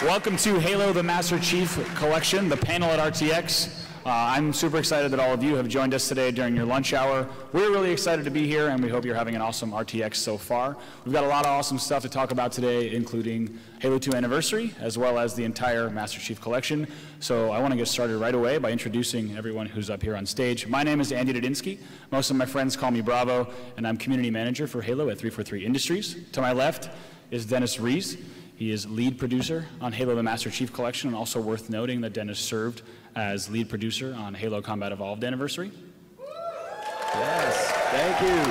Welcome to Halo the Master Chief Collection, the panel at RTX. I'm super excited that all of you have joined us today during your lunch hour. We're really excited to be here, and we hope you're having an awesome RTX so far. We've got a lot of awesome stuff to talk about today, including Halo 2 Anniversary, as well as the entire Master Chief Collection. So I want to get started right away by introducing everyone who's up here on stage. My name is Andy Dudinsky. Most of my friends call me Bravo, and I'm Community Manager for Halo at 343 Industries. To my left is Dennis Rees. He is lead producer on Halo the Master Chief Collection, and also worth noting that Dennis served as lead producer on Halo Combat Evolved Anniversary. Yes, thank you.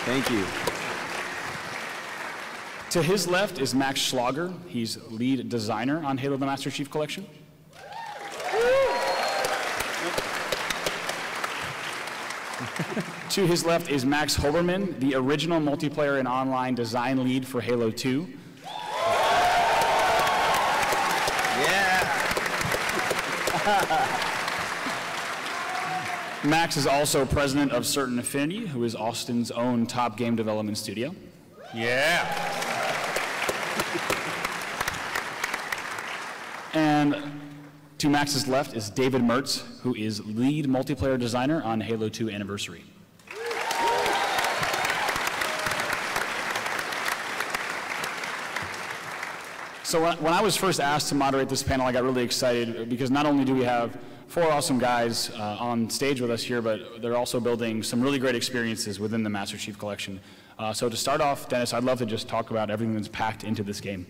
Thank you. To his left is Max Schlager. He's lead designer on Halo the Master Chief Collection. To his left is Max Hoberman, the original multiplayer and online design lead for Halo 2. Max is also president of Certain Affinity, who is Austin's own top game development studio. Yeah. And to Max's left is David Mertz, who is lead multiplayer designer on Halo 2 Anniversary. So when I was first asked to moderate this panel, I got really excited because not only do we have four awesome guys on stage with us here, but they're also building some really great experiences within the Master Chief Collection. So to start off, Dennis, I'd love to just talk about everything that's packed into this game.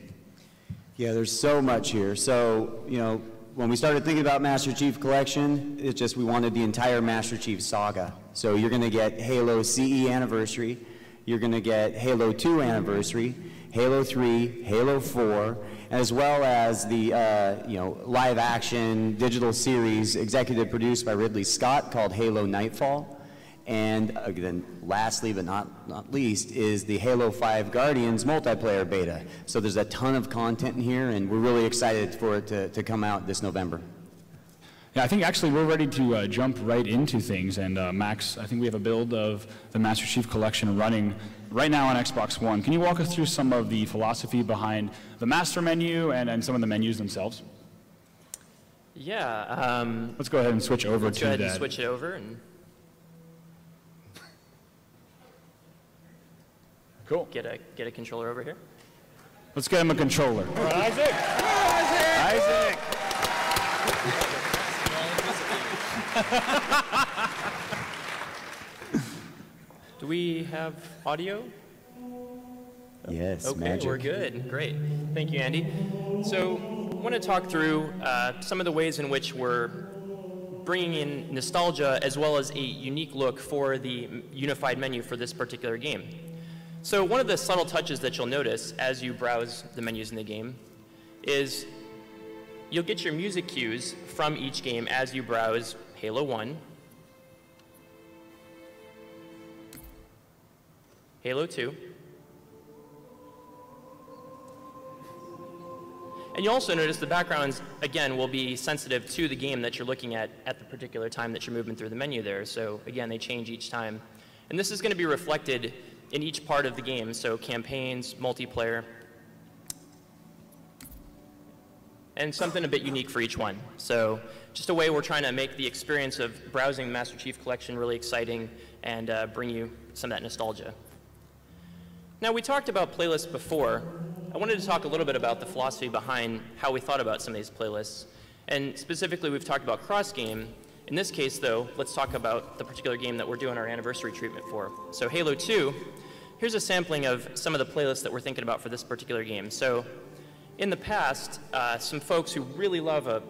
Yeah, there's so much here. So, you know, when we started thinking about Master Chief Collection, it's just we wanted the entire Master Chief saga. So you're going to get Halo CE Anniversary, you're going to get Halo 2 Anniversary, Halo 3, Halo 4, as well as the live-action digital series executive produced by Ridley Scott called Halo Nightfall. And then lastly, but not least, is the Halo 5 Guardians multiplayer beta. So there's a ton of content in here, and we're really excited for it to come out this November. Yeah, I think actually we're ready to jump right into things. And Max, I think we have a build of the Master Chief Collection running right now on Xbox One. Can you walk us through some of the philosophy behind the master menu and some of the menus themselves? Yeah. Let's go ahead and switch over to that. Let's go ahead and switch it over. Cool. Get a controller over here. Let's get him a controller. All right, Isaac. Isaac. Do we have audio? Yes, okay, magic. We're good. Great. Thank you, Andy. So I want to talk through some of the ways in which we're bringing in nostalgia as well as a unique look for the unified menu for this particular game. So one of the subtle touches that you'll notice as you browse the menus in the game is you'll get your music cues from each game as you browse Halo 1, Halo 2, and you'll also notice the backgrounds, again, will be sensitive to the game that you're looking at the particular time that you're moving through the menu there. So again, they change each time. And this is going to be reflected in each part of the game, so campaigns, multiplayer, and something a bit unique for each one. So just a way we're trying to make the experience of browsing the Master Chief Collection really exciting and bring you some of that nostalgia. Now, we talked about playlists before. I wanted to talk a little bit about the philosophy behind how we thought about some of these playlists. And specifically, we've talked about cross-game. In this case, though, let's talk about the particular game that we're doing our anniversary treatment for. So Halo 2, here's a sampling of some of the playlists that we're thinking about for this particular game. So in the past, some folks who really love a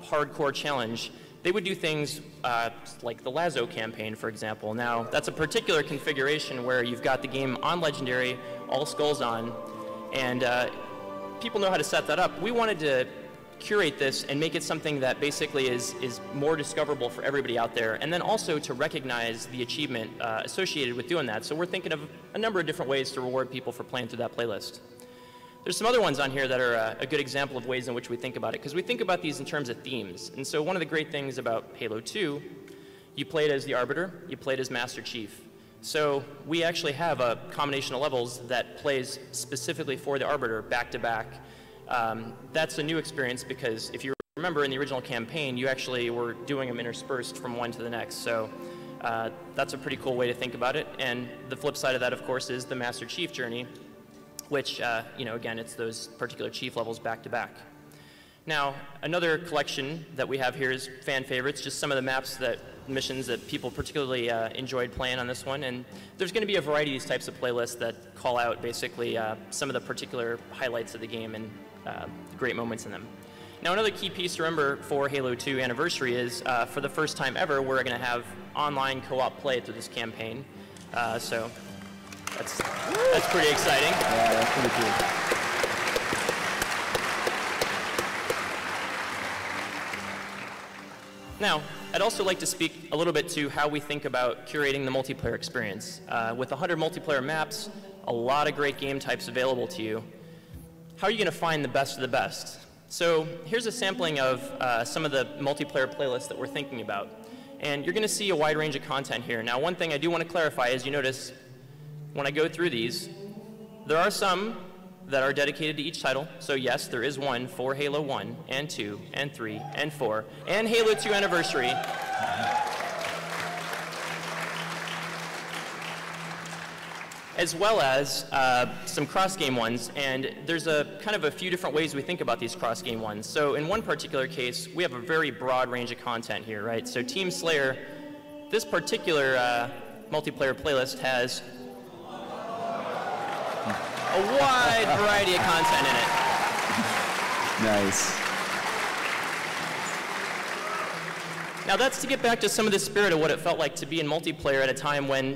hardcore challenge, they would do things like the Lazo campaign, for example. Now, that's a particular configuration where you've got the game on Legendary, all skulls on, and people know how to set that up. We wanted to curate this and make it something that basically is more discoverable for everybody out there, and then also to recognize the achievement associated with doing that. So we're thinking of a number of different ways to reward people for playing through that playlist. There's some other ones on here that are a good example of ways in which we think about it, because we think about these in terms of themes. And so one of the great things about Halo 2, you played as the Arbiter, you played as Master Chief. So we actually have a combination of levels that plays specifically for the Arbiter back to back. that's a new experience because if you remember in the original campaign, you actually were doing them interspersed from one to the next. So that's a pretty cool way to think about it. And the flip side of that, of course, is the Master Chief journey, which, again, it's those particular chief levels back to back. Now, another collection that we have here is fan favorites, just some of the missions that people particularly enjoyed playing on this one. And there's going to be a variety of these types of playlists that call out basically some of the particular highlights of the game and great moments in them. Now, another key piece to remember for Halo 2 Anniversary is for the first time ever, we're going to have online co-op play through this campaign. So that's pretty exciting. Yeah, that's pretty cool. Now, I'd also like to speak a little bit to how we think about curating the multiplayer experience. With 100 multiplayer maps, a lot of great game types available to you, how are you going to find the best of the best? So here's a sampling of some of the multiplayer playlists that we're thinking about. And you're going to see a wide range of content here. Now, one thing I do want to clarify is you notice when I go through these, there are some that are dedicated to each title. So yes, there is one for Halo 1 and 2 and 3 and 4 and Halo 2 Anniversary. As well as some cross-game ones, and there's a kind of a few different ways we think about these cross-game ones. So in one particular case, we have a very broad range of content here, right? So Team Slayer, this particular multiplayer playlist has a wide variety of content in it. Nice. Now that's to get back to some of the spirit of what it felt like to be in multiplayer at a time when,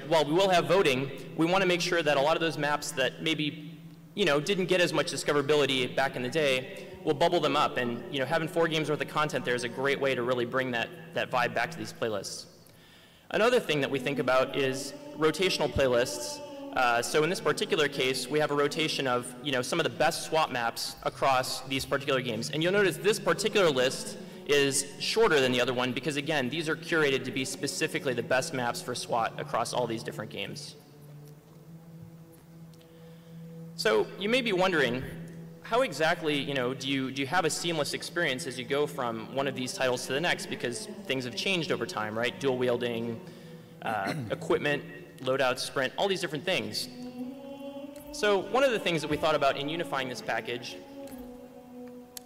while we will have voting, we want to make sure that a lot of those maps that maybe, didn't get as much discoverability back in the day, we'll bubble them up. And, having 4 games worth of content there is a great way to really bring that vibe back to these playlists. Another thing that we think about is rotational playlists. So in this particular case, we have a rotation of, some of the best SWAT maps across these particular games. And you'll notice this particular list is shorter than the other one because, again, these are curated to be specifically the best maps for SWAT across all these different games. So you may be wondering, how exactly, do you have a seamless experience as you go from one of these titles to the next, because things have changed over time, right? Dual wielding, equipment, loadout, sprint, all these different things. So one of the things that we thought about in unifying this package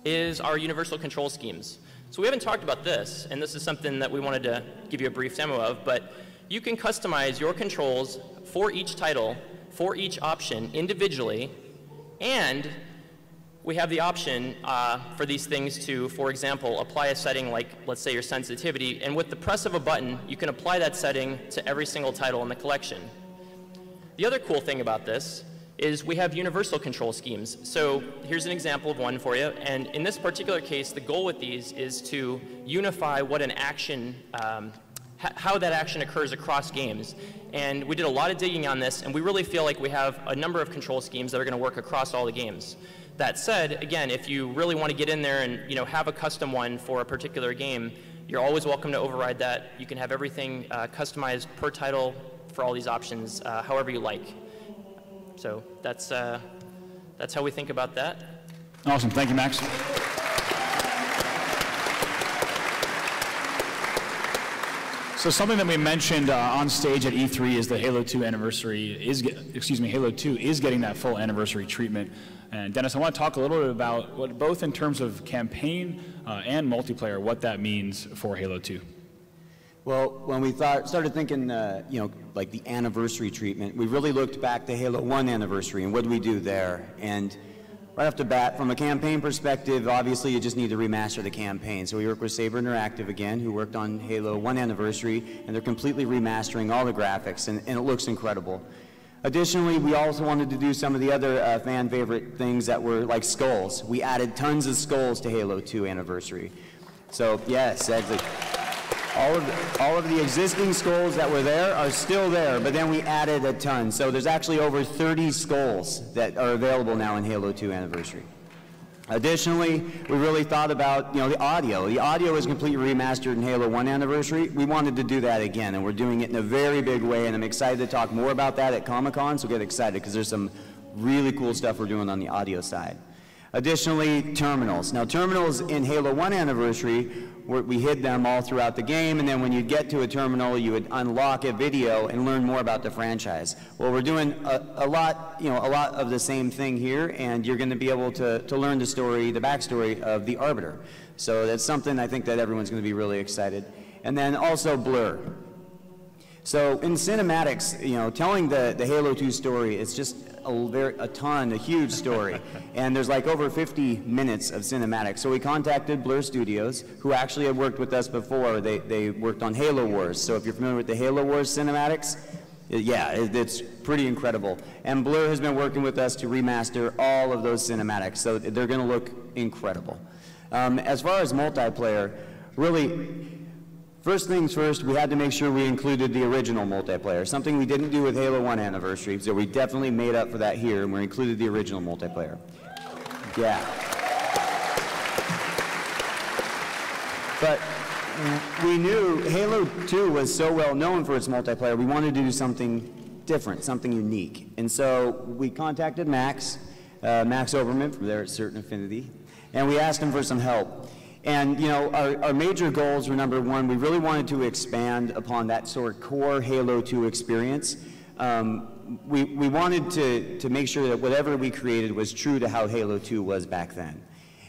is our universal control schemes. So we haven't talked about this, and this is something that we wanted to give you a brief demo of, but you can customize your controls for each title, for each option individually, and we have the option for these things to, for example, apply a setting like, let's say, your sensitivity, and with the press of a button, you can apply that setting to every single title in the collection. The other cool thing about this is we have universal control schemes. So here's an example of one for you, and in this particular case, the goal with these is to unify what an action, how that action occurs across games. And we did a lot of digging on this, and we really feel like we have a number of control schemes that are going to work across all the games. That said, again, if you really want to get in there and have a custom one for a particular game, you're always welcome to override that. You can have everything customized per title for all these options, however you like. So that's how we think about that. Awesome. Thank you, Max. So something that we mentioned on stage at E3 is the Halo 2 Halo 2 is getting that full anniversary treatment. And Dennis, I want to talk a little bit about both in terms of campaign and multiplayer, what that means for Halo 2. Well, when we started thinking, like the anniversary treatment, we really looked back to Halo 1 Anniversary and what did we do there? And right off the bat, from a campaign perspective, obviously you just need to remaster the campaign. So we work with Saber Interactive again, who worked on Halo 1 Anniversary, and they're completely remastering all the graphics, and it looks incredible. Additionally, we also wanted to do some of the other fan favorite things that were like skulls. We added tons of skulls to Halo 2 Anniversary. So yes, all of the existing skulls that were there are still there, but then we added a ton. So there's actually over 30 skulls that are available now in Halo 2 Anniversary. Additionally, we really thought about the audio. The audio is completely remastered in Halo 1 Anniversary. We wanted to do that again, and we're doing it in a very big way, and I'm excited to talk more about that at Comic-Con, so get excited because there's some really cool stuff we're doing on the audio side. Additionally, terminals. Now, terminals in Halo 1 Anniversary, we hid them all throughout the game, and then when you'd get to a terminal, you would unlock a video and learn more about the franchise. Well, we're doing a lot of the same thing here, and you're going to be able to learn the story, the backstory of the Arbiter. So that's something I think that everyone's going to be really excited. And then also Blur. So in cinematics, telling the Halo 2 story, it's just a huge story. And there's like over 50 minutes of cinematics. So we contacted Blur Studios, who actually had worked with us before. They worked on Halo Wars. So if you're familiar with the Halo Wars cinematics, it's pretty incredible. And Blur has been working with us to remaster all of those cinematics. So they're going to look incredible. As far as multiplayer, really, first things first, we had to make sure we included the original multiplayer, something we didn't do with Halo 1 Anniversary, so we definitely made up for that here, and we included the original multiplayer. Yeah. But we knew Halo 2 was so well known for its multiplayer, we wanted to do something different, something unique. And so we contacted Max Oberman from there at Certain Affinity, and we asked him for some help. And our major goals were, number one, we really wanted to expand upon that sort of core Halo 2 experience. We wanted to make sure that whatever we created was true to how Halo 2 was back then.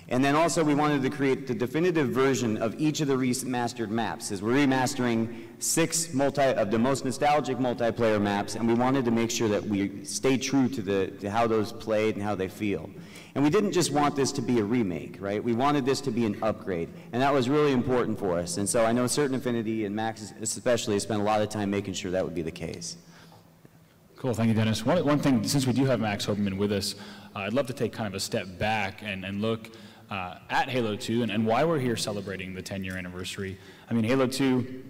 And then also we wanted to create the definitive version of each of the remastered maps, as we're remastering 6 of the most nostalgic multiplayer maps, and we wanted to make sure that we stay true to how those played and how they feel. And we didn't just want this to be a remake, right? We wanted this to be an upgrade, and that was really important for us. And so I know Certain Affinity, and Max especially, spent a lot of time making sure that would be the case. Cool, thank you, Dennis. One thing, since we do have Max Oberman with us, I'd love to take kind of a step back and look at Halo 2 and why we're here celebrating the 10-year anniversary. I mean, Halo 2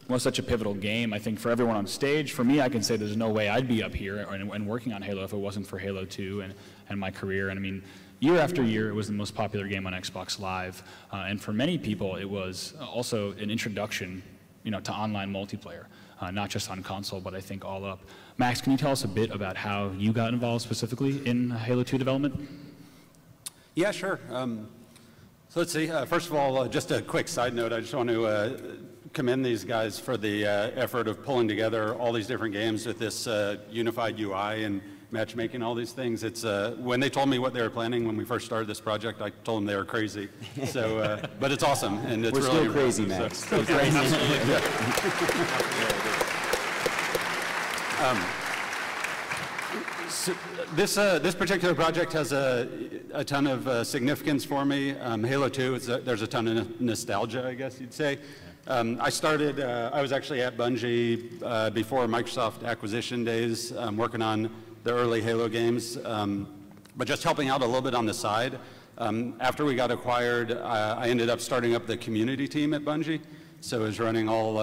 was such a pivotal game, I think, for everyone on stage. For me, I can say there's no way I'd be up here and working on Halo if it wasn't for Halo 2 and my career. And I mean, year after year, it was the most popular game on Xbox Live. And for many people, it was also an introduction, to online multiplayer, not just on console, but I think all up. Max, can you tell us a bit about how you got involved specifically in Halo 2 development? Yeah, sure. So let's see. First of all, just a quick side note. I just want to commend these guys for the effort of pulling together all these different games with this unified UI and matchmaking, all these things. It's when they told me what they were planning when we first started this project, I told them they were crazy. So, but it's awesome, and it's We're really still crazy, Max. So, still crazy. Absolutely. So this particular project has a ton of significance for me. Halo 2, there's a ton of nostalgia, I guess you'd say. I was actually at Bungie before Microsoft acquisition days, working on the early Halo games, but just helping out a little bit on the side. After we got acquired, I ended up starting up the community team at Bungie. So I was running all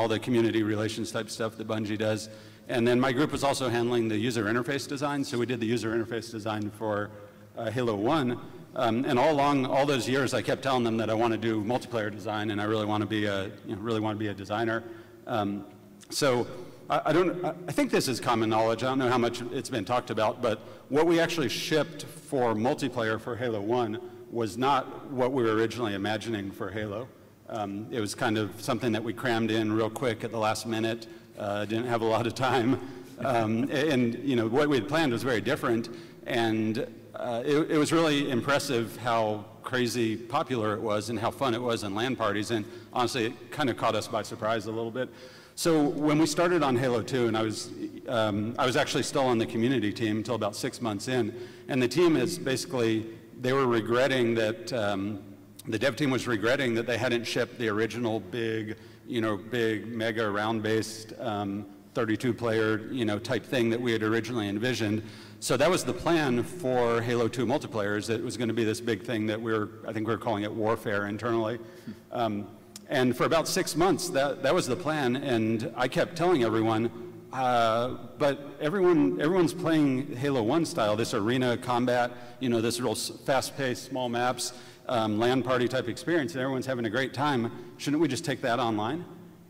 the community relations type stuff that Bungie does. And then my group was also handling the user interface design. So we did the user interface design for Halo 1. And all those years, I kept telling them that I want to do multiplayer design, and I really want to be a designer. So I think this is common knowledge. I don't know how much it's been talked about, but what we actually shipped for multiplayer for Halo 1 was not what we were originally imagining for Halo. It was kind of something that we crammed in real quick at the last minute. Didn't have a lot of time, and what we had planned was very different. And it was really impressive how crazy popular it was and how fun it was in LAN parties. And honestly, it kind of caught us by surprise a little bit. So when we started on Halo 2, and I was actually still on the community team until about 6 months in, and the team is basically, they were regretting that, the dev team was regretting that they hadn't shipped the original big mega round-based 32-player, type thing that we had originally envisioned. So that was the plan for Halo 2 multiplayer, is that it was going to be this big thing that I think we were calling it warfare internally. And for about 6 months, that was the plan, and I kept telling everyone, but everyone's playing Halo 1 style, this arena combat, this real fast-paced, small maps, LAN party type experience, and everyone's having a great time. Shouldn't we just take that online?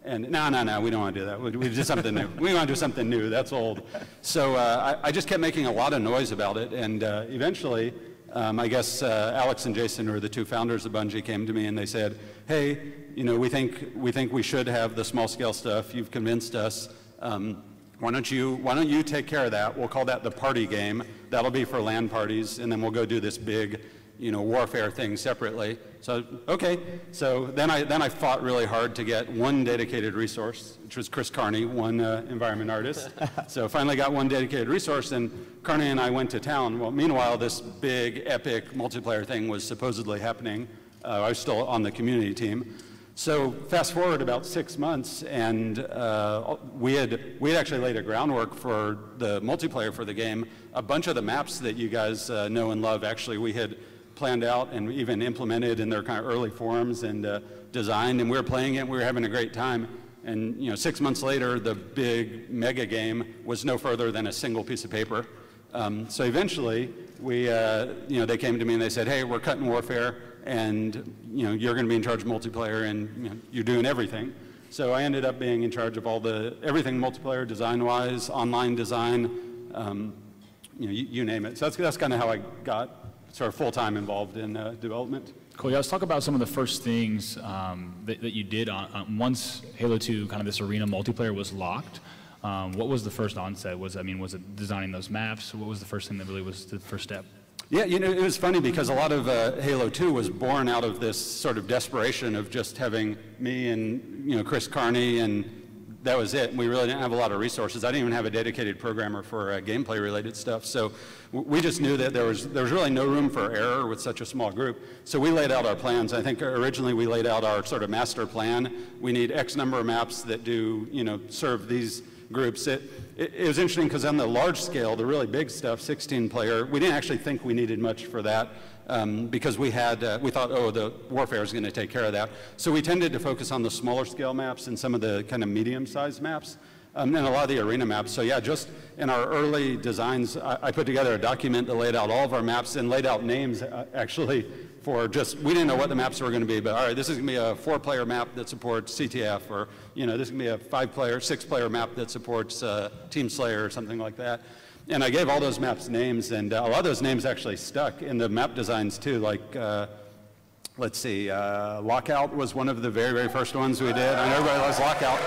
And no, we don't want to do that. We do something new. We want to do something new. That's old. So I just kept making a lot of noise about it, and eventually, I guess Alex and Jason, who are the two founders of Bungie, came to me and they said, hey, you know, we think we should have the small scale stuff. You've convinced us. Why don't you take care of that? We'll call that the party game. That'll be for LAN parties, and then we'll go do this big, you know, warfare thing separately. So, okay. So then I fought really hard to get one dedicated resource, which was Chris Carney, one environment artist. So finally got one dedicated resource, and Carney and I went to town. Well, meanwhile, this big, epic multiplayer thing was supposedly happening. I was still on the community team. So fast forward about 6 months, and we had actually laid a groundwork for the multiplayer for the game. A bunch of the maps that you guys know and love, actually, we had planned out and even implemented in their kind of early forms and designed, and we were playing it, and we were having a great time. And you know, 6 months later, the big mega game was no further than a single piece of paper. So eventually, we, you know, they came to me and they said, hey, we're cutting warfare, and you know, you're going to be in charge of multiplayer, and you know, you're doing everything. So I ended up being in charge of everything multiplayer, design-wise, online design, you know, you name it. So that's kind of how I got sort of full-time involved in development. Cool. Yeah, let's talk about some of the first things that you did once Halo 2, kind of this arena multiplayer was locked. What was the first onset? Was it designing those maps? What was the first thing that really was the first step? Yeah, you know, it was funny because a lot of Halo 2 was born out of this sort of desperation of just having me and, you know, Chris Carney, and that was it. We really didn't have a lot of resources. I didn't even have a dedicated programmer for gameplay-related stuff. So we just knew that there was really no room for error with such a small group. So we laid out our plans. I think originally we laid out our sort of master plan. We need X number of maps that do, you know, serve these groups. It was interesting because on the large scale, the really big stuff, 16-player, we didn't actually think we needed much for that because we thought, oh, the warfare is going to take care of that. So we tended to focus on the smaller scale maps and some of the kind of medium-sized maps. And a lot of the arena maps. So yeah, just in our early designs, I put together a document that laid out all of our maps and laid out names actually for just, we didn't know what the maps were going to be, but all right, this is going to be a 4-player map that supports CTF, or you know, this is going to be a 5-player, 6-player map that supports Team Slayer or something like that. And I gave all those maps names, and a lot of those names actually stuck in the map designs too, like let's see, Lockout was one of the very, very first ones we did. I know everybody loves Lockout.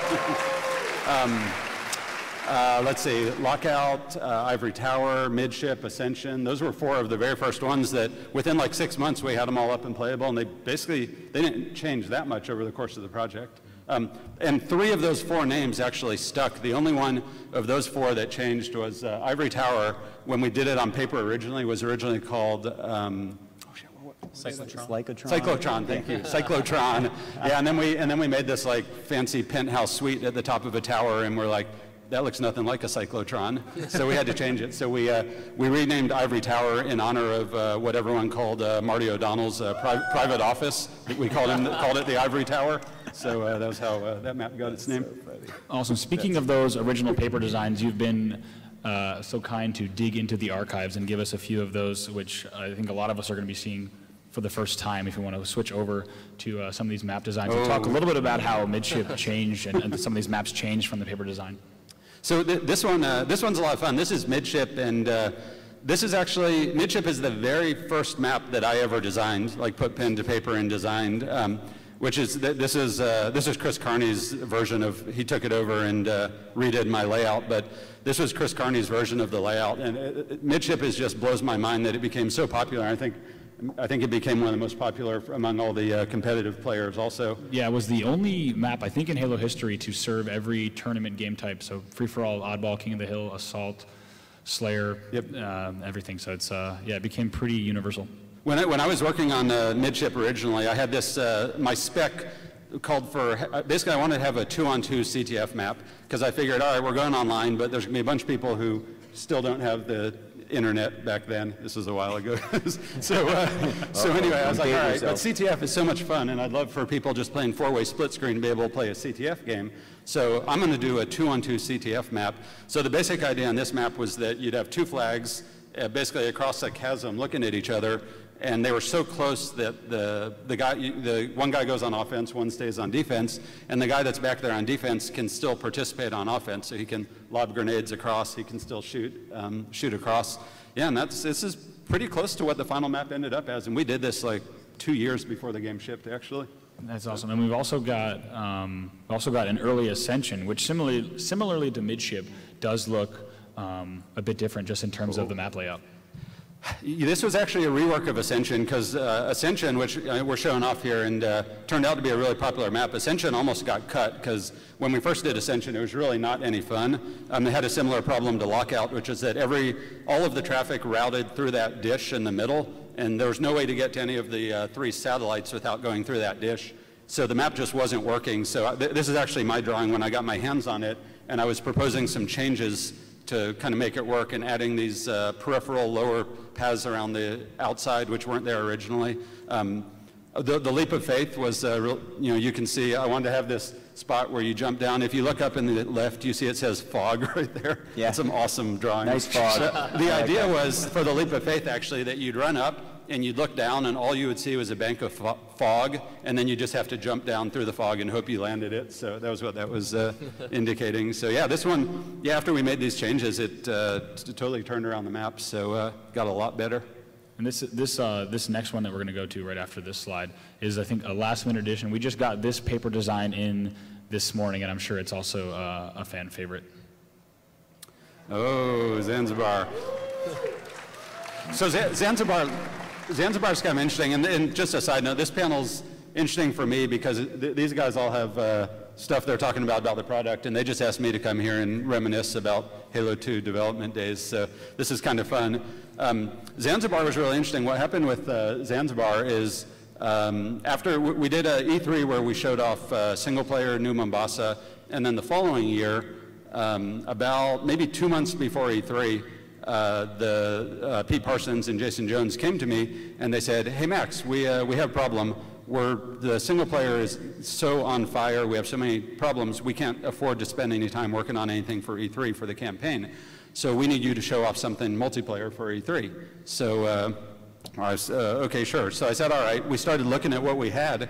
Let's see, Lockout, Ivory Tower, Midship, Ascension. Those were 4 of the very first ones that within like 6 months we had them all up and playable, and they didn't change that much over the course of the project. And 3 of those 4 names actually stuck. The only one of those 4 that changed was Ivory Tower. When we did it on paper originally, was originally called Cyclotron, thank you. Cyclotron. Yeah, and then we made this like fancy penthouse suite at the top of a tower, and we're like, that looks nothing like a cyclotron. So we had to change it. So we renamed Ivory Tower in honor of what everyone called Marty O'Donnell's private office. We called it the Ivory Tower. So that was how that map got its name. So Awesome. Speaking of those original paper designs, you've been so kind to dig into the archives and give us a few of those, which I think a lot of us are going to be seeing for the first time if you want to switch over to some of these map designs. We'll talk a little bit about how Midship changed and some of these maps changed from the paper design. So this one's a lot of fun. This is Midship, and this is actually, Midship is the very first map that I ever designed, like put pen to paper and designed, which is, this is Chris Carney's version of, he took it over and redid my layout, but this was Chris Carney's version of the layout, and Midship just blows my mind that it became so popular. I think it became one of the most popular among all the competitive players also. Yeah, it was the only map, I think, in Halo history to serve every tournament game type. So free-for-all, oddball, King of the Hill, assault, Slayer, yep. Everything. So it's, yeah, it became pretty universal. When I was working on Midship originally, I had this, my spec called for, basically I wanted to have a 2-on-2 CTF map, because I figured, all right, we're going online, but there's going to be a bunch of people who still don't have the internet back then. This was a while ago. So anyway, I was like, all right, but CTF is so much fun, and I'd love for people just playing 4-way split screen to be able to play a CTF game. So I'm going to do a 2-on-2 CTF map. So the basic idea on this map was that you'd have 2 flags basically across a chasm looking at each other, and they were so close that the one guy goes on offense, one stays on defense, and the guy that's back there on defense can still participate on offense. So he can lob grenades across, he can still shoot across. Yeah, and this is pretty close to what the final map ended up as, and we did this like 2 years before the game shipped, actually. That's awesome. And we've also got an early Ascension, which similarly to midship does look a bit different just in terms of the map layout. This was actually a rework of Ascension, because Ascension, which we're showing off here, and turned out to be a really popular map. Ascension almost got cut, because when we first did Ascension, it was really not any fun. They had a similar problem to Lockout, which is that all of the traffic routed through that dish in the middle, and there was no way to get to any of the 3 satellites without going through that dish. So the map just wasn't working. So this is actually my drawing when I got my hands on it, and I was proposing some changes to kind of make it work, and adding these peripheral lower paths around the outside, which weren't there originally. The leap of faith was, you can see I wanted to have this spot where you jump down. If you look up in the left, you see it says fog right there. Yeah. Some awesome drawing. Nice fog. So the idea was for the leap of faith, actually, that you'd run up and you'd look down, and all you would see was a bank of fog, and then you just have to jump down through the fog and hope you landed it. So that was what that was indicating. So yeah, this one, after we made these changes, it totally turned around the map, so got a lot better. And this next one that we're going to go to right after this slide is, I think, a last-minute addition. We just got this paper design in this morning, and I'm sure it's also a fan favorite. Oh, Zanzibar. So Zanzibar's kind of interesting, and just a side note, this panel's interesting for me because these guys all have stuff they're talking about the product, and they just asked me to come here and reminisce about Halo 2 development days, so this is kind of fun. Zanzibar was really interesting. What happened with Zanzibar is after we did a E3 where we showed off single-player New Mombasa, and then the following year, about maybe 2 months before E3, Pete Parsons and Jason Jones came to me and they said, "Hey Max, we have a problem. The single player is so on fire. We have so many problems. We can't afford to spend any time working on anything for E3 for the campaign. So we need you to show off something multiplayer for E3." So I was, okay, sure. So I said, all right. We started looking at what we had,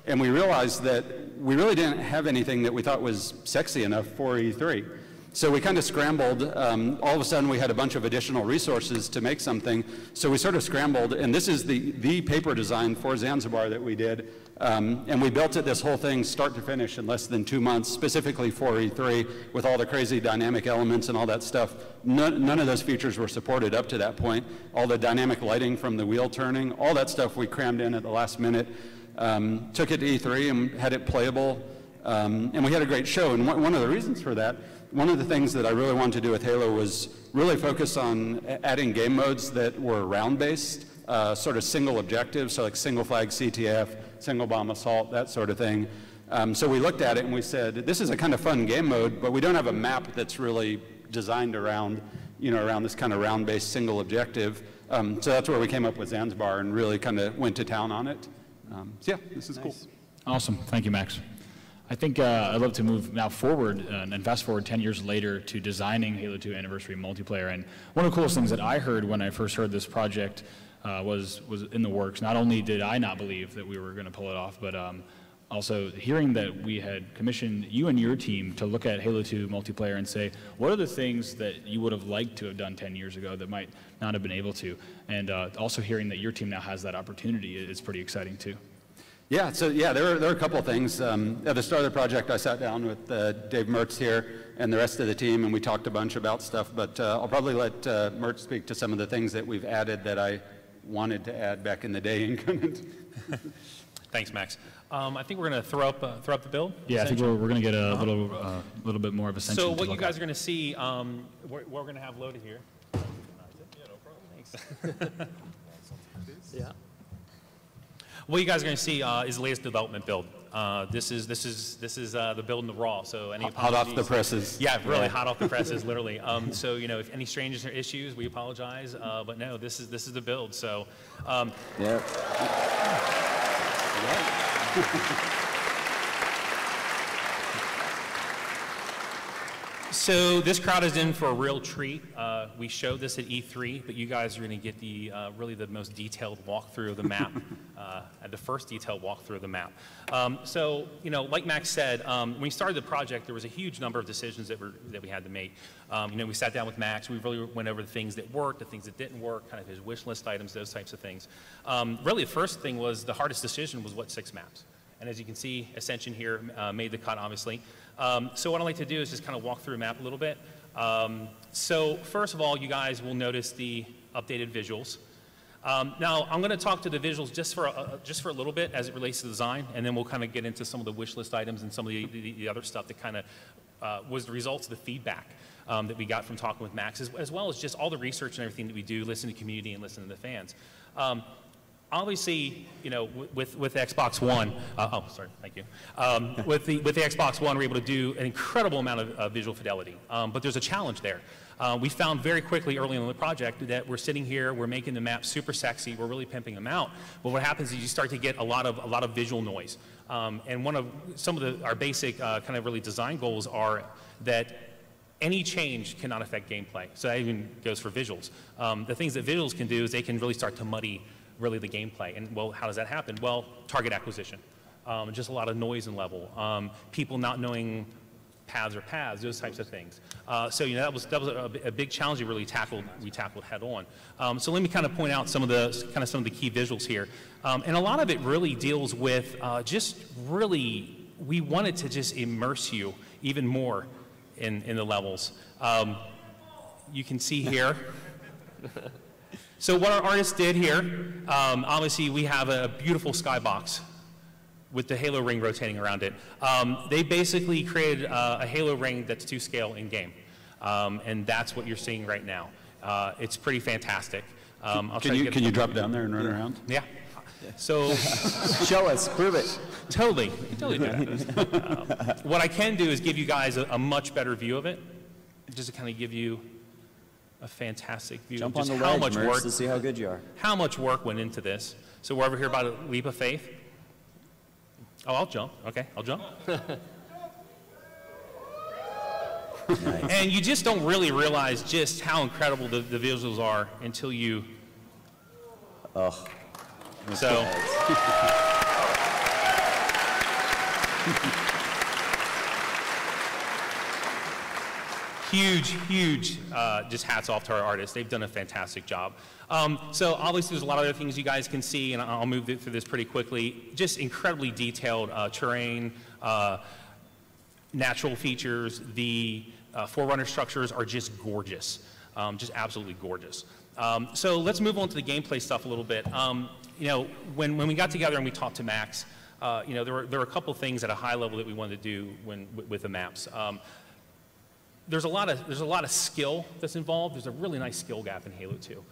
and we realized that we really didn't have anything that we thought was sexy enough for E3. So we kind of scrambled. All of a sudden, we had a bunch of additional resources to make something. So we sort of scrambled, and this is the paper design for Zanzibar that we did. And we built this whole thing start to finish in less than 2 months, specifically for E3, with all the crazy dynamic elements and all that stuff. None of those features were supported up to that point. All the dynamic lighting from the wheel turning, all that stuff we crammed in at the last minute. Took it to E3 and had it playable. And we had a great show. And one of the reasons for that, one of the things that I really wanted to do with Halo was really focus on adding game modes that were round-based, sort of single objectives, so like single flag CTF, single bomb assault, that sort of thing. So we looked at it and we said, this is a kind of fun game mode, but we don't have a map that's really designed around, around this kind of round-based single objective. So that's where we came up with Zanzibar and really kind of went to town on it. So yeah, this is cool. Awesome. Thank you, Max. I think I'd love to move now forward and fast forward 10 years later to designing Halo 2 Anniversary multiplayer. And one of the coolest things that I heard when I first heard this project was in the works. Not only did I not believe that we were going to pull it off, but also hearing that we had commissioned you and your team to look at Halo 2 multiplayer and say, what are the things that you would have liked to have done 10 years ago that might not have been able to? And also hearing that your team now has that opportunity is pretty exciting too. Yeah, so yeah, there are a couple of things. At the start of the project, I sat down with Dave Mertz here and the rest of the team, and we talked a bunch about stuff, but I'll probably let Mertz speak to some of the things that we've added that I wanted to add back in the day and couldn't. Thanks, Max. I think we're going to throw up the build. Yeah, Ascension. I think we're going to get a little bit more of Ascension. So what you guys are going to see, we're going to have loaded here. Yeah, no problem. Thanks. Yeah. What you guys are going to see is the latest development build. This is the build in the raw. So any hot off the presses. Yeah, really hot off the presses, literally. So if any changes or issues, we apologize. But no, this is the build. So. Yeah. So this crowd is in for a real treat. We showed this at E3, but you guys are going to get the really the most detailed walkthrough of the map, the first detailed walkthrough of the map. So, you know, like Max said, when we started the project, there was a huge number of decisions that we had to make. You know, we sat down with Max. We really went over the things that worked, the things that didn't work, kind of his wish list items, those types of things. Really, the first thing was the hardest decision was what 6 maps. And as you can see, Ascension here made the cut, obviously. So what I'd like to do is just kind of walk through a map a little bit. So first of all, you guys will notice the updated visuals. Now, I'm going to talk to the visuals just for a little bit as it relates to design, and then we'll kind of get into some of the wish list items and some of the other stuff that kind of was the results of the feedback that we got from talking with Max, as well as just all the research and everything that we do, listen to the community and listen to the fans. Obviously, you know, with Xbox One, oh, sorry, thank you. With the Xbox One, we're able to do an incredible amount of visual fidelity, but there's a challenge there. We found very quickly early in the project that we're sitting here, we're making the map super sexy, we're really pimping them out, but what happens is you start to get a lot of visual noise. And some of our basic kind of really design goals are that any change cannot affect gameplay. So that even goes for visuals. The things that visuals can do is they can really start to muddy really the gameplay. And well, how does that happen? Well, target acquisition, just a lot of noise and level, people not knowing paths are paths, those types of things. So you know that was a big challenge we really tackled head on. So let me kind of point out some of the key visuals here, and a lot of it really deals with we wanted to just immerse you even more in the levels. You can see here. So what our artists did here, obviously we have a beautiful skybox with the halo ring rotating around it. They basically created a halo ring that's to scale in game, and that's what you're seeing right now. It's pretty fantastic. Can you drop down there and run around? Yeah. So show us, prove it. Totally do that. What I can do is give you guys a much better view of it, just to kind of give you a fantastic view Jump of just on the how ledge, much work to see how good you are. How much work went into this. So we're over here about a leap of faith. Oh, I'll jump. Okay, I'll jump. Nice. And you just don't really realize just how incredible the visuals are until you. Oh. So. Huge, just hats off to our artists. They've done a fantastic job. So obviously there's a lot of other things you guys can see, and I'll move through this pretty quickly. Just incredibly detailed terrain, natural features. The Forerunner structures are just gorgeous, just absolutely gorgeous. So let's move on to the gameplay stuff a little bit. You know, when we got together and we talked to Max, you know, there were a couple things at a high level that we wanted to do with the maps. There's a lot of skill that's involved. There's a really nice skill gap in Halo 2.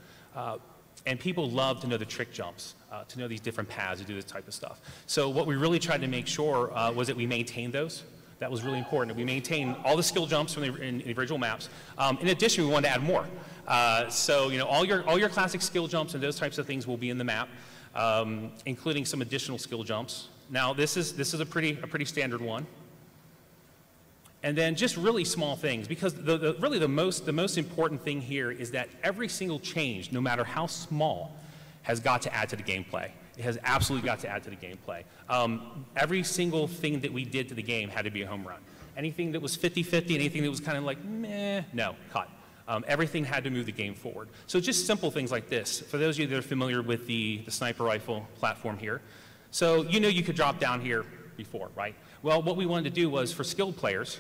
And people love to know the trick jumps, to know these different paths, to do this type of stuff. So what we really tried to make sure was that we maintained those. That was really important. That we maintain all the skill jumps from in the original maps. In addition, we wanted to add more. So you know, all your classic skill jumps and those types of things will be in the map, including some additional skill jumps. Now this is a pretty standard one. And then just really small things, because really the most important thing here is that every single change, no matter how small, has got to add to the gameplay. It has absolutely got to add to the gameplay. Every single thing that we did to the game had to be a home run. Anything that was 50-50, anything that was kind of like, meh, no, cut. Everything had to move the game forward. So just simple things like this. For those of you that are familiar with the sniper rifle platform here, so you know you could drop down here before, right? Well, what we wanted to do was for skilled players,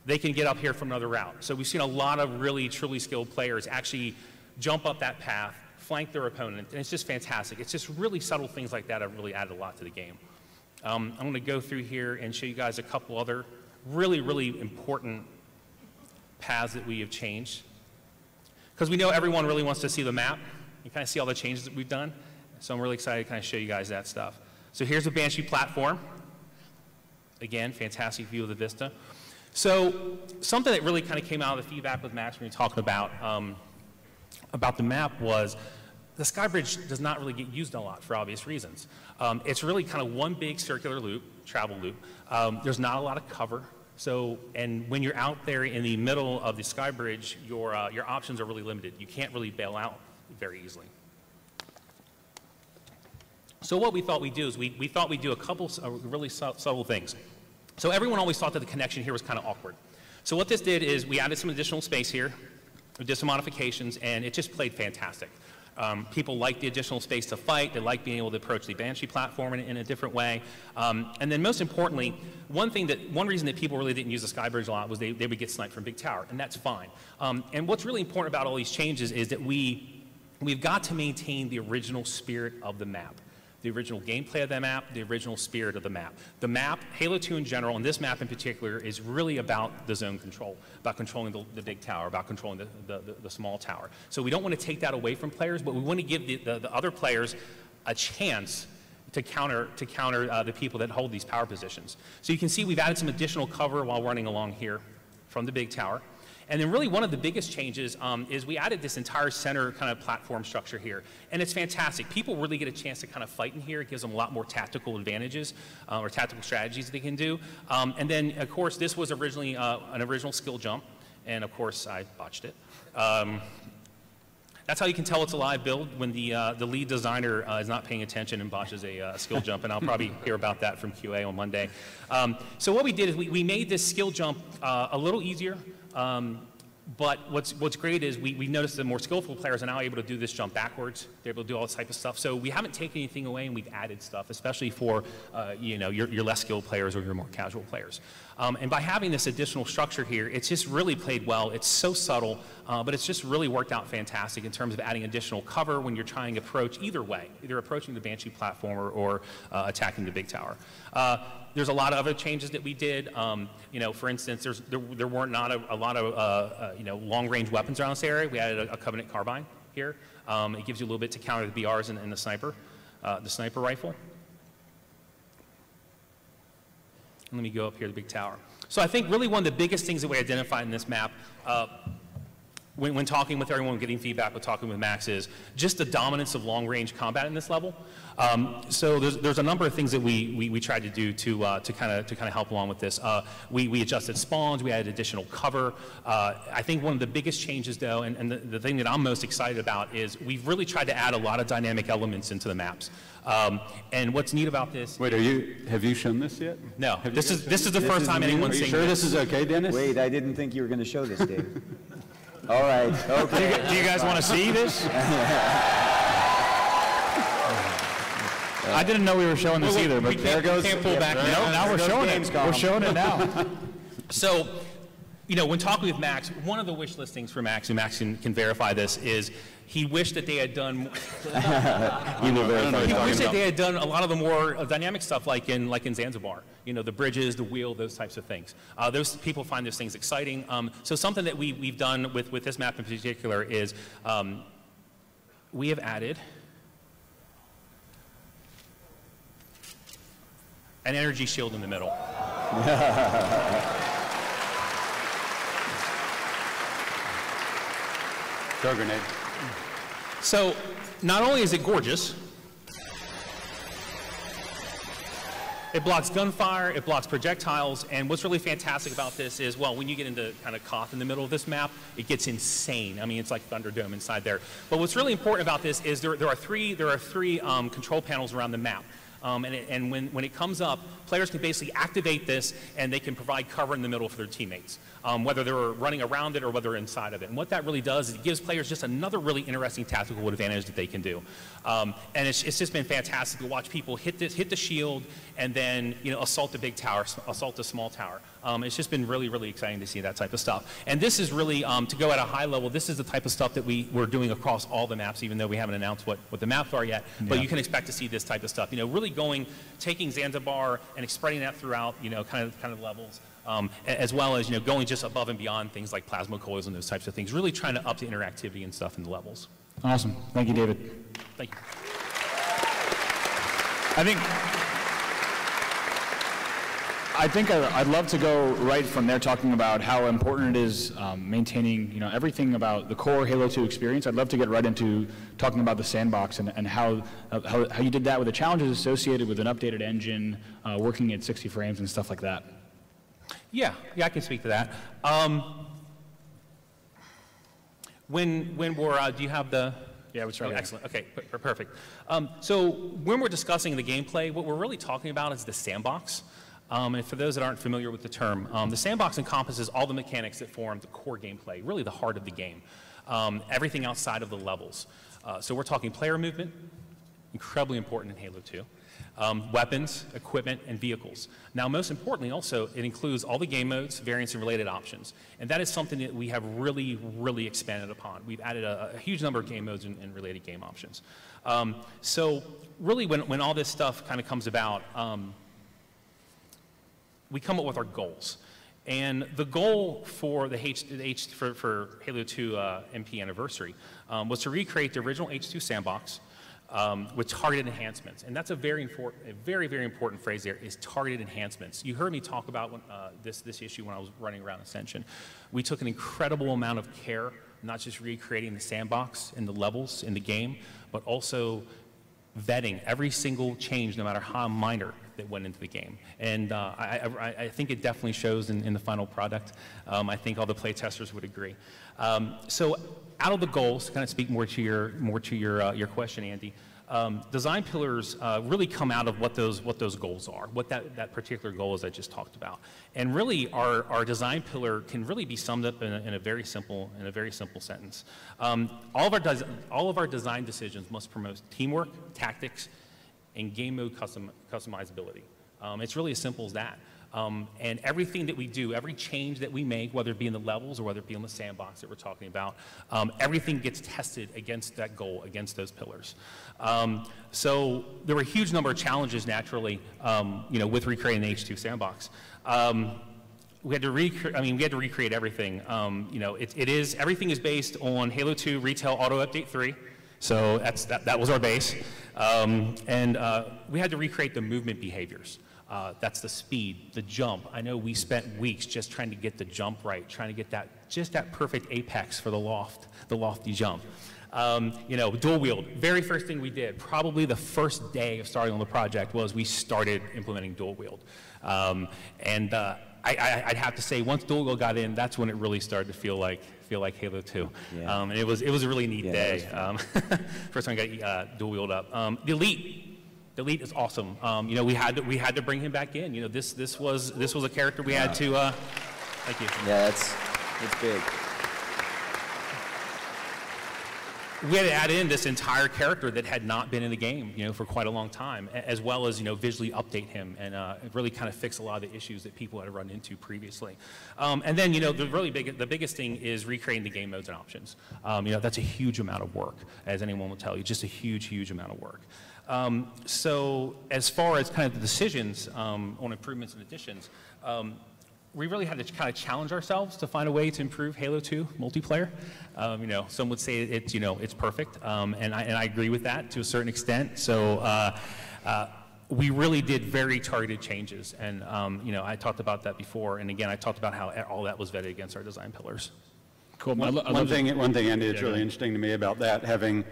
they can get up here from another route. So we've seen a lot of really, truly skilled players actually jump up that path, flank their opponent, and it's just fantastic. It's just really subtle things like that have really added a lot to the game. I'm going to go through here and show you guys a couple other really, really important paths that we have changed. Because we know everyone really wants to see the map. You kind of see all the changes that we've done. So I'm really excited to kind of show you guys that stuff. So here's the Banshee platform. Again, fantastic view of the vista. So something that really kind of came out of the feedback with Max when we were talking about the map was the Skybridge does not really get used a lot for obvious reasons. It's really kind of one big circular loop, travel loop. There's not a lot of cover So, and when you're out there in the middle of the sky bridge, your options are really limited. You can't really bail out very easily. So what we thought we'd do is we thought we'd do a couple really subtle things. So everyone always thought that the connection here was kind of awkward. So what this did is we added some additional space here, we did some modifications, and it just played fantastic. People like the additional space to fight. They like being able to approach the Banshee platform in a different way. And then most importantly, one reason that people really didn't use the sky bridge a lot was they would get sniped from Big Tower, and that's fine. And what's really important about all these changes is that we've got to maintain the original spirit of the map. The original gameplay of the map, the original spirit of the map. The map, Halo 2 in general, and this map in particular, is really about the zone control, about controlling the big tower, about controlling the small tower. So we don't want to take that away from players, but we want to give the other players a chance to counter the people that hold these power positions. So you can see we've added some additional cover while running along here from the big tower. And then really one of the biggest changes is we added this entire center kind of platform structure here. And it's fantastic. People really get a chance to kind of fight in here. It gives them a lot more tactical advantages or tactical strategies that they can do. And then, of course, this was originally an original skill jump. And, of course, I botched it. That's how you can tell it's a live build, when the lead designer is not paying attention and botches a skill jump, and I'll probably hear about that from QA on Monday. So what we did is we made this skill jump a little easier, but what's great is we noticed that more skillful players are now able to do this jump backwards. They're able to do all this type of stuff. So we haven't taken anything away, and we've added stuff, especially for your less skilled players or your more casual players. And by having this additional structure here, it's just really played well. It's so subtle, but it's just really worked out fantastic in terms of adding additional cover when you're trying to approach either way, either approaching the Banshee platform or attacking the big tower. There's a lot of other changes that we did. For instance, there weren't not a lot of long-range weapons around this area. We added a Covenant carbine here. It gives you a little bit to counter the BRs and the sniper rifle. Let me go up here to the big tower. So I think really one of the biggest things that we identified in this map, when talking with everyone, getting feedback, with talking with Max, is just the dominance of long-range combat in this level. So there's a number of things that we tried to do to kind of help along with this. We adjusted spawns, we added additional cover. I think one of the biggest changes, though, and the thing that I'm most excited about, is we've really tried to add a lot of dynamic elements into the maps. And what's neat about this? Wait, have you shown this yet? No. This is the first time anyone's seen this. Are you sure this is okay, Dennis? Wait, I didn't think you were going to show this, Dave. All right. Okay. Do you guys want to see this? I didn't know we were showing this either, but there goes. We can't pull back now. No, now we're showing it. We're showing it now. So, when talking with Max, one of the wish list things for Max, and Max can verify this, is he wished that they had done. He wished that they had done a lot of the more dynamic stuff, like in Zanzibar. The bridges, the wheel, those types of things. Those people find those things exciting. So something that we've done with this map in particular is we have added an energy shield in the middle. Throw a grenade. So not only is it gorgeous, it blocks gunfire, it blocks projectiles, and what's really fantastic about this is, well, when you get into kind of Koth in the middle of this map, it gets insane. I mean, it's like Thunderdome inside there. But what's really important about this is there are three control panels around the map. And when it comes up, players can basically activate this, and they can provide cover in the middle for their teammates, whether they're running around it or whether they're inside of it. And what that really does is it gives players just another really interesting tactical advantage that they can do. And it's just been fantastic to watch people hit the shield and then assault the big tower, assault the small tower. It's just been really, really exciting to see that type of stuff. And this is really, to go at a high level, this is the type of stuff that we're doing across all the maps, even though we haven't announced what the maps are yet. Yeah. But you can expect to see this type of stuff. Really taking Zanzibar and spreading that throughout, kind of levels, as well as, going just above and beyond things like plasma coils and those types of things. Really trying to up the interactivity and stuff in the levels. Awesome. Thank you, David. Thank you. I think I'd love to go right from there, talking about how important it is maintaining, everything about the core Halo 2 experience. I'd love to get right into talking about the sandbox and how you did that with the challenges associated with an updated engine, working at 60 frames and stuff like that. Yeah, I can speak to that. When we're, do you have the? Yeah, it's right here. Excellent. Okay, perfect. So when we're discussing the gameplay, what we're really talking about is the sandbox. And for those that aren't familiar with the term, the sandbox encompasses all the mechanics that form the core gameplay, really the heart of the game. Everything outside of the levels. So we're talking player movement, incredibly important in Halo 2. Weapons, equipment, and vehicles. Now, most importantly also, it includes all the game modes, variants, and related options. And that is something that we have really, really expanded upon. We've added a huge number of game modes and related game options. So really, when all this stuff kind of comes about, we come up with our goals. And the goal for the for Halo 2 MP anniversary was to recreate the original H2 sandbox with targeted enhancements. And that's a very, very important phrase there, is targeted enhancements. You heard me talk about this issue when I was running around Ascension. We took an incredible amount of care, not just recreating the sandbox and the levels in the game, but also vetting every single change, no matter how minor, that went into the game. And I think it definitely shows in the final product. I think all the play testers would agree. So out of the goals, to kind of speak more to your question, Andy, design pillars really come out of what those goals are, what that particular goal is I just talked about. And really, our design pillar can really be summed up in a very simple sentence. All of our design decisions must promote teamwork, tactics, and game mode customizability. It's really as simple as that. And everything that we do, every change that we make, whether it be in the levels or whether it be in the sandbox that we're talking about, everything gets tested against that goal, against those pillars. So there were a huge number of challenges, naturally, with recreating the H2 sandbox. We had to recreate everything. Everything is based on Halo 2 Retail Auto Update 3. So that was our base. And we had to recreate the movement behaviors. That's the speed, the jump. I know we spent weeks just trying to get the jump right, trying to get that perfect apex for the lofty jump. Dual wield, very first thing we did, probably the first day of starting on the project, was we started implementing dual wield. I'd have to say, once dual wield got in, that's when it really started to feel like Halo 2. Yeah. And it was a really neat day. First time I got dual wield up. The Elite is awesome. We had to bring him back in. This was a character we had to. Thank you. Yeah, it's big. We had to add in this entire character that had not been in the game, for quite a long time, as well as, visually update him and really kind of fix a lot of the issues that people had run into previously. And then, the biggest thing is recreating the game modes and options. That's a huge amount of work, as anyone will tell you, just a huge amount of work. So as far as kind of the decisions on improvements and additions, we really had to kind of challenge ourselves to find a way to improve Halo 2 multiplayer. Some would say it's perfect, and I agree with that to a certain extent. So we really did very targeted changes, and I talked about that before, and again I talked about how all that was vetted against our design pillars. Cool. One thing, Andy, that's really interesting to me about that, having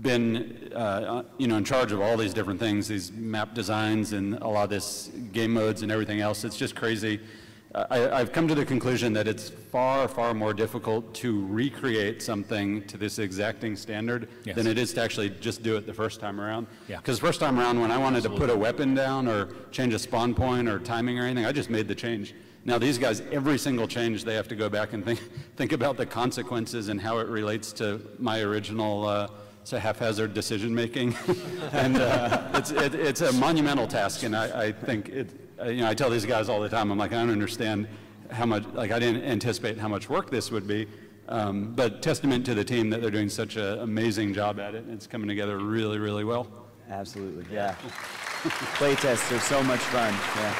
been in charge of all these different things, these map designs and a lot of this game modes and everything else, it's just crazy. I've come to the conclusion that it's far more difficult to recreate something to this exacting standard than it is to actually just do it the first time around. Because first time around, when I wanted to put a weapon down or change a spawn point or timing or anything, I just made the change. Now these guys, every single change, they have to go back and think about the consequences and how it relates to my original haphazard decision making. And it's a monumental task, and I think I tell these guys all the time, I'm like, I don't understand how much, I didn't anticipate how much work this would be, but testament to the team that they're doing such an amazing job at it, and it's coming together really well. Absolutely, yeah. Playtests are so much fun, yeah.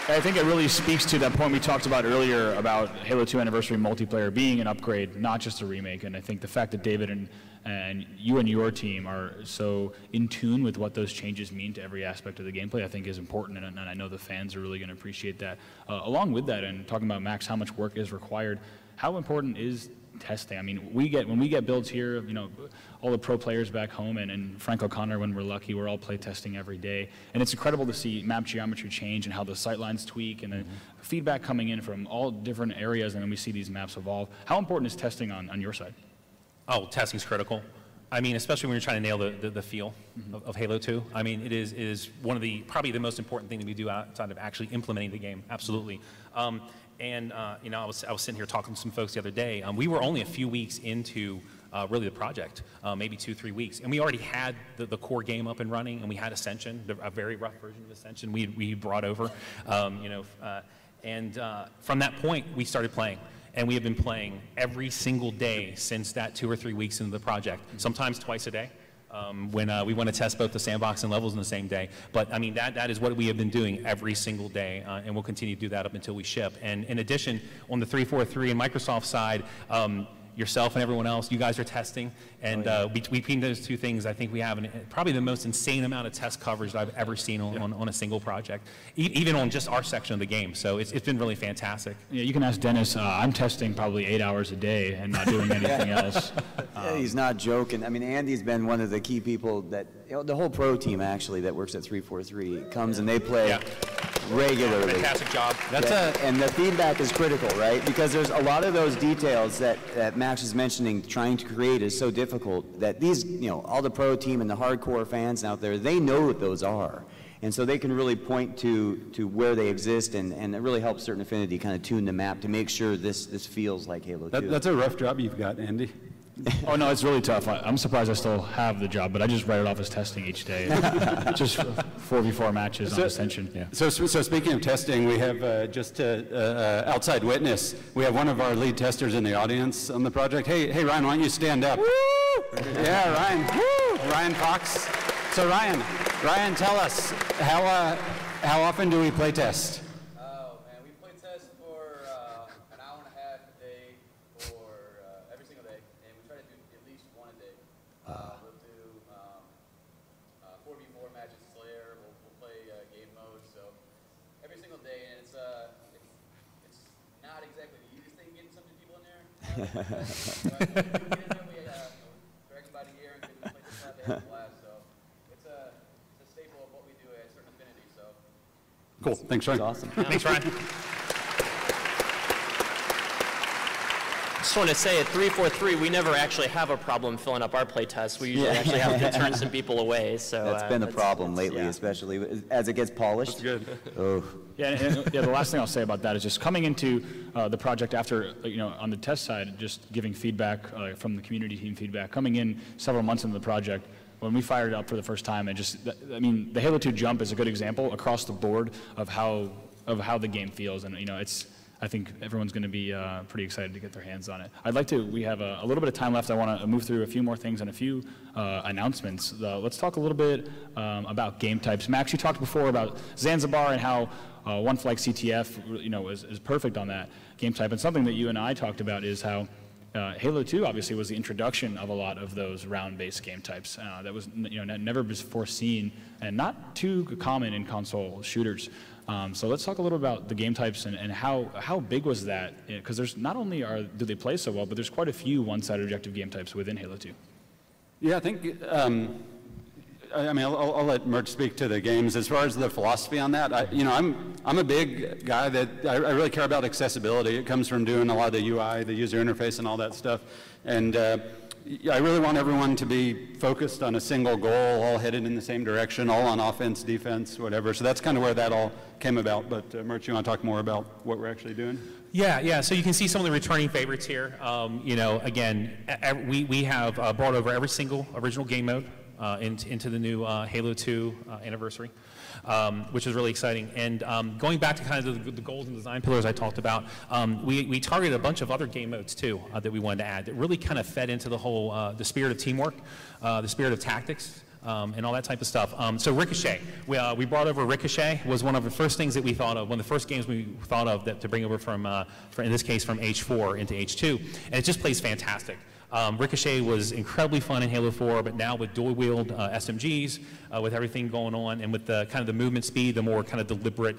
I think it really speaks to that point we talked about earlier about Halo 2 Anniversary multiplayer being an upgrade, not just a remake. And I think the fact that David and you and your team are so in tune with what those changes mean to every aspect of the gameplay, I think is important, and I know the fans are really going to appreciate that. Along with that, and talking about, Max, how much work is required, how important is testing. I mean, when we get builds here, you know, all the pro players back home and Frank O'Connor, when we're lucky, we're all play testing every day. And it's incredible to see map geometry change and how the sightlines tweak and the feedback coming in from all different areas, and then we see these maps evolve. How important is testing on your side? Oh, testing's critical. I mean, especially when you're trying to nail the feel of Halo 2. I mean, it is one of probably the most important thing that we do outside of actually implementing the game, absolutely. You know, I was sitting here talking to some folks the other day. We were only a few weeks into really the project, maybe 2-3 weeks, and we already had the core game up and running, and we had Ascension, a very rough version of Ascension we brought over, you know, from that point we started playing. And we have been playing every single day since that 2 or 3 weeks into the project, sometimes twice a day. When we want to test both the sandbox and levels in the same day. But I mean, that is what we have been doing every single day, and we'll continue to do that up until we ship. And in addition, on the 343 and Microsoft side, yourself and everyone else, you guys are testing, and between those two things, I think we have probably the most insane amount of test coverage that I've ever seen on a single project, even on just our section of the game. So it's been really fantastic. Yeah, you can ask Dennis. I'm testing probably 8 hours a day and not doing anything else. Yeah, he's not joking. I mean, Andy's been one of the key people that, you know, the whole pro team actually that works at 343 comes and they play regularly. Fantastic job. And the feedback is critical, right? Because there's a lot of those details that Max is mentioning, trying to create is so difficult that these, you know, all the pro team and the hardcore fans out there, they know what those are. And so they can really point to where they exist, and it really helps Certain Affinity kind of tune the map to make sure this feels like Halo 2. That's a rough job you've got, Andy. Oh, no, it's really tough. I'm surprised I still have the job, but I just write it off as testing each day. Just 4v4 matches on Ascension. Yeah. So speaking of testing, we have just outside witness. We have one of our lead testers in the audience on the project. Hey, Ryan, why don't you stand up? Woo! Yeah, Ryan. Woo! Ryan Fox. So Ryan, tell us, how often do we play test? Oh, man, we play test for an hour and a half a day for every single day, and we try to do at least one a day. We'll do 4v4 matches, Slayer, we'll play game mode, so every single day, and it's not exactly the easiest thing getting some people in there. But we get in there, we drag them by the ear and get them to play this out, they have a blast, so it's a staple of what we do at Certain Affinity, so. Cool, thanks, Ryan. That's awesome. Thanks, Ryan. Just want to say at 343, we never actually have a problem filling up our play tests. We usually actually have to turn some people away. So That's been a problem lately, especially as it gets polished. That's good. Oh. Yeah, the last thing I'll say about that is just coming into the project after, you know, on the test side, just giving feedback from the community team feedback, coming in several months into the project. When we fired it up for the first time, I mean, the Halo 2 jump is a good example across the board of how the game feels, and you know, I think everyone's going to be pretty excited to get their hands on it. We have a little bit of time left. I want to move through a few more things and a few announcements. Let's talk a little bit about game types. Max, you talked before about Zanzibar and how one flag CTF, you know, is perfect on that game type. And something that you and I talked about is how Halo 2 obviously was the introduction of a lot of those round-based game types. That was, you know, never before seen and not too common in console shooters. So let's talk a little about the game types and how big was that? Because there's not only do they play so well, but there's quite a few one-sided objective game types within Halo 2. Yeah, I think, I mean, I'll let Mert speak to the games. As far as the philosophy on that, I'm a big guy that I really care about accessibility. It comes from doing a lot of the UI, the user interface and all that stuff. And I really want everyone to be focused on a single goal, all headed in the same direction, all on offense, defense, whatever. So that's kind of where that all came about. But Mert, you want to talk more about what we're actually doing? Yeah. So you can see some of the returning favorites here. You know, again, we have brought over every single original game mode into the new Halo 2 anniversary, which is really exciting. And going back to kind of the goals and design pillars I talked about, we targeted a bunch of other game modes too that we wanted to add that really kind of fed into the whole the spirit of teamwork, the spirit of tactics. And all that type of stuff. So Ricochet, we brought over Ricochet, was one of the first things that we thought of, one of the first games we thought of to bring over from in this case, from H4 into H2, and it just plays fantastic. Ricochet was incredibly fun in Halo 4, but now with dual-wield SMGs, with everything going on, and with the kind of the movement speed, the more kind of deliberate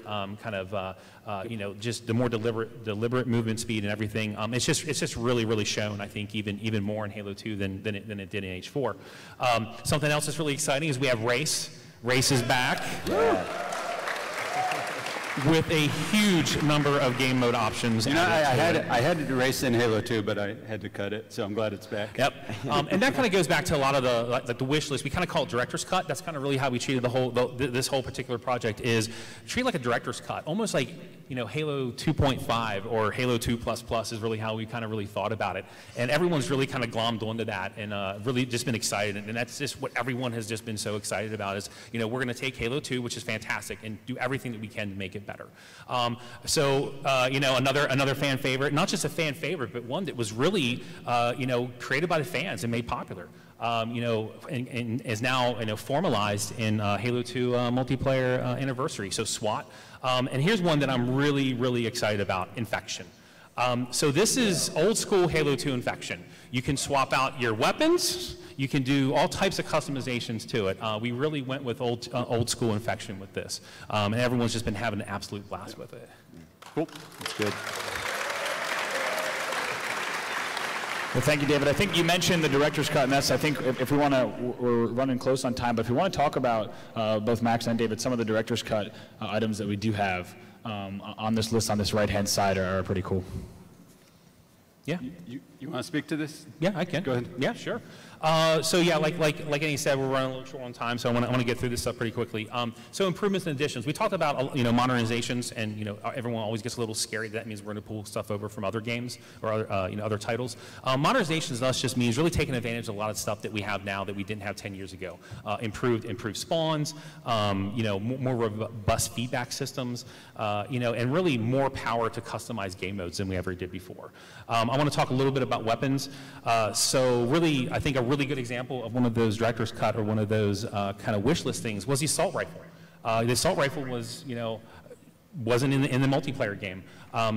just the more deliberate movement speed and everything. It's just really shown, I think, even more in Halo 2 than it did in H4. Something else that's really exciting is we have Race. Race is back. Yeah. With a huge number of game mode options. You know, I had to race in Halo 2, but I had to cut it, so I'm glad it's back. Yep. And that kind of goes back to a lot of the wish list. We kind of call it director's cut. That's kind of really how we treated this whole particular project, is treat it like a director's cut, almost like, you know, Halo 2.5 or Halo 2++ is really how we kind of really thought about it. And everyone's really kind of glommed onto that and really just been excited. And that's just what everyone has just been so excited about is, you know, we're going to take Halo 2, which is fantastic, and do everything that we can to make it better. You know, another fan favorite, not just a fan favorite, but one that was really, you know, created by the fans and made popular. You know, and is now, you know, formalized in Halo 2 multiplayer anniversary, so SWAT. And here's one that I'm really excited about, Infection. So this is old school Halo 2 Infection. You can swap out your weapons. You can do all types of customizations to it. We really went with old school Infection with this. And everyone's just been having an absolute blast with it. Cool. That's good. Well, thank you, David. I think you mentioned the director's cut, and that's, I think, if we want to, we're running close on time, but if we want to talk about, both Max and David, some of the director's cut items that we do have on this list on this right-hand side are pretty cool. Yeah. You want to speak to this? Yeah, I can. Go ahead. Yeah, sure. So yeah, like Annie said, we're running a little short on time, so I want to get through this stuff pretty quickly. So improvements and additions. We talked about, you know, modernizations, and, you know, everyone always gets a little scary. That means we're going to pull stuff over from other games or other, you know, other titles. Modernizations thus just means really taking advantage of a lot of stuff that we have now that we didn't have 10 years ago. Improved spawns, you know, more robust feedback systems, you know, and really more power to customize game modes than we ever did before. I want to talk a little bit about weapons. So really, I think a really good example of one of those director's cut or one of those kind of wish list things was the assault rifle. The assault rifle was, you know, wasn't in the multiplayer game.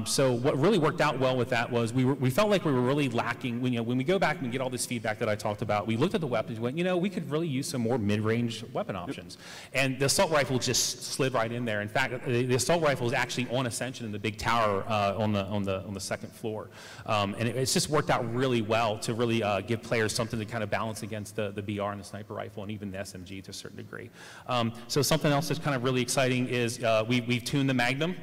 So what really worked out well with that was we felt like we were really lacking. You know, when we go back and get all this feedback that I talked about, we looked at the weapons and went, you know, we could really use some more mid-range weapon options. And the assault rifle just slid right in there. In fact, the assault rifle is actually on Ascension in the big tower on the second floor. And it's just worked out really well to really give players something to kind of balance against the BR and the sniper rifle and even the SMG to a certain degree. So something else that's kind of really exciting is we've tuned the Magnum.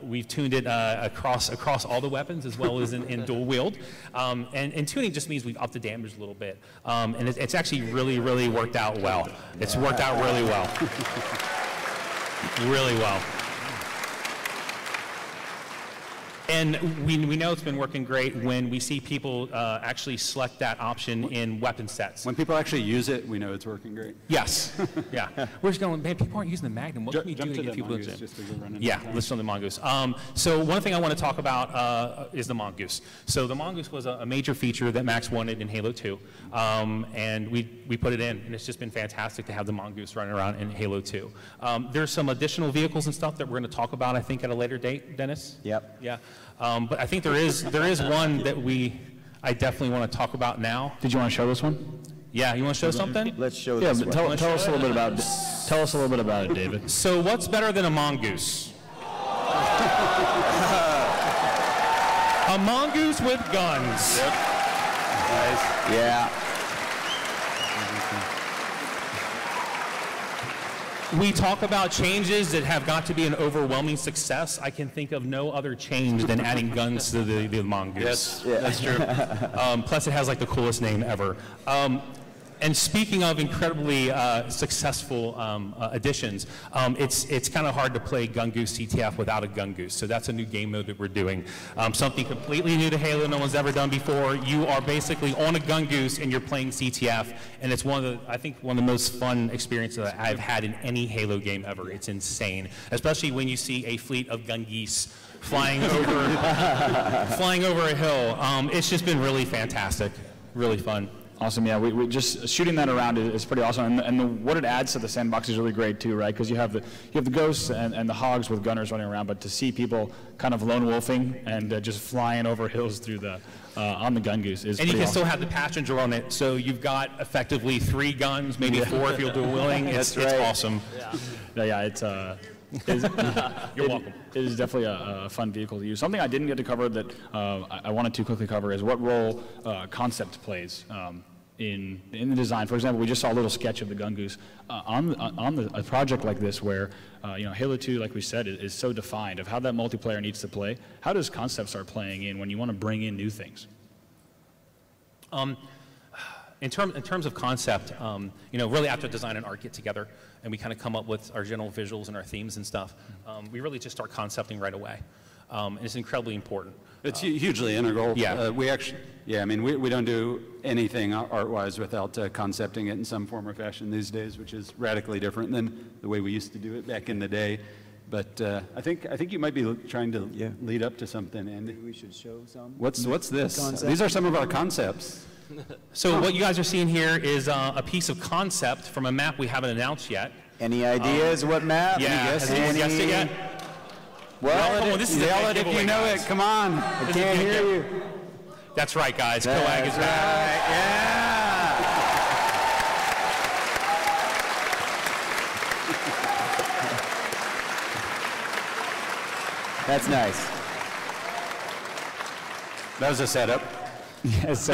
We've tuned it across all the weapons as well as in dual wield. And tuning just means we've upped the damage a little bit. And it's actually really worked out well. It's worked out really well. Really well. And we know it's been working great when we see people actually select that option in weapon sets. When people actually use it, we know it's working great. Yes. Yeah. We're just going, man, people aren't using the Magnum. What can we do to get people to use it? Yeah, listen to the Mongoose. So one thing I want to talk about is the Mongoose. So the Mongoose was a major feature that Max wanted in Halo 2. And we put it in, and it's just been fantastic to have the Mongoose running around in Halo 2. There's some additional vehicles and stuff that we're going to talk about, I think, at a later date, Dennis? Yep. Yeah. But I think there is one that I definitely want to talk about now. Did you want to show this one? Yeah, you want to show something? Let's show Yeah, this but one. tell us a little bit about it, David. So what's better than a mongoose? A mongoose with guns. Yep. Nice. Yeah. We talk about changes that have got to be an overwhelming success. I can think of no other change than adding guns to the mongoose. Yes, that's true. Plus, it has like the coolest name ever. And speaking of incredibly successful additions, it's kind of hard to play Gungoose CTF without a Gungoose. So that's a new game mode that we're doing. Something completely new to Halo, no one's ever done before. You are basically on a Gungoose and you're playing CTF, and it's I think one of the most fun experiences that I've had in any Halo game ever. It's insane, especially when you see a fleet of Gungeese flying over a hill. It's just been really fantastic, really fun. Awesome, yeah, we just shooting that around is pretty awesome, and what it adds to the sandbox is really great too, right? Because you have the ghosts and the hogs with gunners running around, but to see people kind of lone wolfing and just flying over hills through the on the Gungoose is. And you pretty can awesome. still have the passenger on it, so you've got effectively 3 guns, maybe 4 if you'll do willing. It's awesome. Yeah, it's. You're welcome. It is definitely a fun vehicle to use. Something I didn't get to cover that I wanted to quickly cover is what role concept plays in the design. For example, we just saw a little sketch of the Gungoose on a project like this where Halo 2, like we said, is so defined of how that multiplayer needs to play. How does concept start playing in when you want to bring in new things? In terms of concept, really after design and art get together and we kind of come up with our general visuals and our themes and stuff, we really just start concepting right away. And it's incredibly important. It's hugely integral. Yeah. We don't do anything art-wise without concepting it in some form or fashion these days, which is radically different than the way we used to do it back in the day. But I think you might be trying to lead up to something, Andy. We should show some. What's this? Concept? These are some of our concepts. So what you guys are seeing here is a piece of concept from a map we haven't announced yet. Any ideas what map? Yeah, has anyone guessed it yet? What? Come on, this is a Yell big it if giveaway, you know guys. it. Come on. I can't hear you. That's right, guys. That's Coag is back. right. Yeah. That's nice. That was a setup. Yes, so,